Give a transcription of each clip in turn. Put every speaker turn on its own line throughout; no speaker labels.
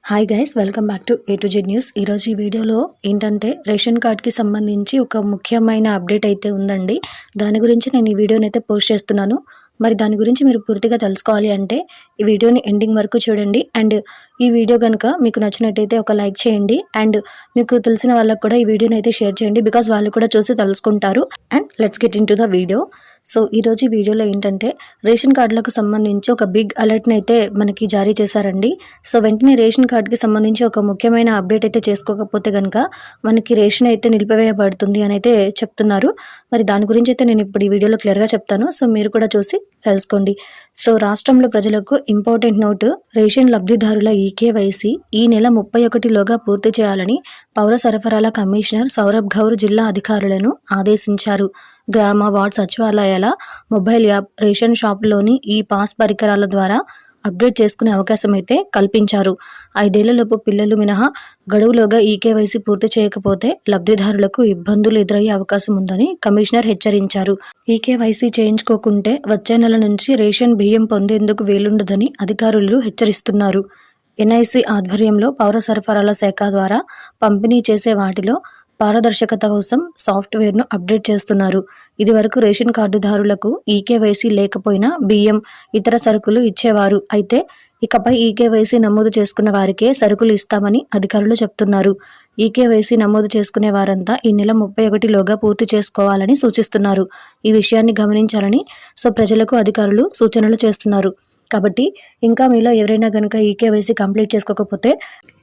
Hi guys, welcome back to A to Z news. ఈరోజు ఈ వీడియోలో ఏంటంటే రేషన్ కార్డ్కి సంబంధించి ఒక ముఖ్యమైన అప్డేట్ అయితే ఉందండి. దాని గురించి నేను ఈ వీడియోని అయితే పోస్ట్ చేస్తున్నాను. మరి దాని గురించి మీరు పూర్తిగా తెలుసుకోవాలి అంటే ఈ వీడియోని ఎండింగ్ వరకు చూడండి. అండ్ ఈ వీడియో కనుక మీకు నచ్చినట్టయితే ఒక లైక్ చేయండి. అండ్ మీకు తెలిసిన వాళ్ళకు కూడా ఈ వీడియోని అయితే షేర్ చేయండి, బికాజ్ వాళ్ళు కూడా చూసి తెలుసుకుంటారు. And let's get in to the video. So ఈరోజు ఈ వీడియోలో ఏంటంటే రేషన్ కార్డులకు సంబంధించి ఒక బిగ్ అలర్ట్ని అయితే మనకి జారీ చేశారండి. సో వెంటనే రేషన్ కార్డుకి సంబంధించి ఒక ముఖ్యమైన అప్డేట్ అయితే చేసుకోకపోతే కనుక మనకి రేషన్ అయితే నిలిపివేయబడుతుంది అని అయితే చెప్తున్నారు. మరి దాని గురించి అయితే నేను ఇప్పుడు ఈ వీడియోలో క్లియర్గా చెప్తాను. సో మీరు కూడా చూసి తెలుసుకోండి. సో రాష్ట్రంలో ప్రజలకు ఇంపార్టెంట్ నోటు: రేషన్ లబ్ధిదారుల ఈకేవైసీ ఈ నెల 31లోగా పూర్తి చేయాలని పౌర సరఫరాల కమిషనర్ సౌరభ్ గౌర్ జిల్లా అధికారులను ఆదేశించారు. గ్రామ వార్డ్ సచివాలయాల మొబైల్ యాప్, రేషన్ షాపులోని ఈ పాస్ పరికరాల ద్వారా అప్డేట్ చేసుకునే అవకాశం అయితే కల్పించారు. 5 ఏళ్లలోపు పిల్లలు మినహా గడువులోగా ఈకేవైసీ పూర్తి చేయకపోతే లబ్ధిదారులకు ఇబ్బందులు ఎదురయ్యే అవకాశం ఉందని కమిషనర్ హెచ్చరించారు. ఈకేవైసీ చేయించుకోకుంటే వచ్చే నెల నుంచి రేషన్ బియ్యం పొందేందుకు వీలుండదని అధికారులు హెచ్చరిస్తున్నారు. ఎన్ఐసి ఆధ్వర్యంలో పౌర సరఫరాల శాఖ ద్వారా పంపిణీ చేసే వాటిలో పారదర్శకత కోసం సాఫ్ట్వేర్ను అప్డేట్ చేస్తున్నారు. ఇదివరకు రేషన్ కార్డుదారులకు ఈకేవైసీ లేకపోయినా బియ్యం, ఇతర సరుకులు ఇచ్చేవారు. అయితే ఇకపై ఈకేవైసీ నమోదు చేసుకున్న వారికే సరుకులు ఇస్తామని అధికారులు చెప్తున్నారు. ఈకేవైసీ నమోదు చేసుకునే వారంతా ఈ నెల 31లోగా పూర్తి చేసుకోవాలని సూచిస్తున్నారు. ఈ విషయాన్ని గమనించాలని ప్రజలకు అధికారులు సూచనలు చేస్తున్నారు. కాబట్టి ఇంకా మీలో ఎవరైనా కనుక ఈకేవైసీ కంప్లీట్ చేసుకోకపోతే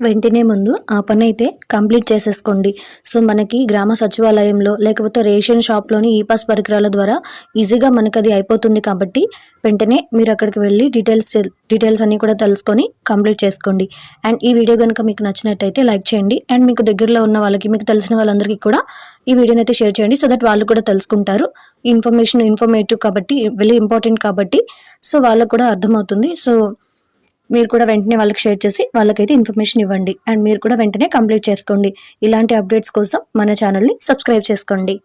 వెంటనే ముందు ఆ పని అయితే కంప్లీట్ చేసేసుకోండి. సో మనకి గ్రామ సచివాలయంలో లేకపోతే రేషన్ షాప్లోని ఈ పాస్ పరికరాల ద్వారా ఈజీగా మనకు అది అయిపోతుంది. కాబట్టి వెంటనే మీరు అక్కడికి వెళ్ళి డీటెయిల్స్ అన్నీ కూడా తెలుసుకొని కంప్లీట్ చేసుకోండి. అండ్ ఈ వీడియో కనుక మీకు నచ్చినట్టయితే లైక్ చేయండి. అండ్ మీకు దగ్గరలో ఉన్న వాళ్ళకి, మీకు తెలిసిన వాళ్ళందరికీ కూడా ఈ వీడియోని అయితే షేర్ చేయండి, సో దట్ వాళ్ళు కూడా తెలుసుకుంటారు. ఇన్ఫర్మేటివ్ కాబట్టి, వెరీ ఇంపార్టెంట్ కాబట్టి సో వాళ్ళకు కూడా అర్థమవుతుంది. సో మీరు కూడా వెంటనే వాళ్ళకి షేర్ చేసి వాళ్ళకైతే ఇన్ఫర్మేషన్ ఇవ్వండి. అండ్ మీరు కూడా వెంటనే కంప్లీట్ చేసుకోండి. ఇలాంటి అప్డేట్స్ కోసం మన ఛానల్ని సబ్స్క్రైబ్ చేసుకోండి.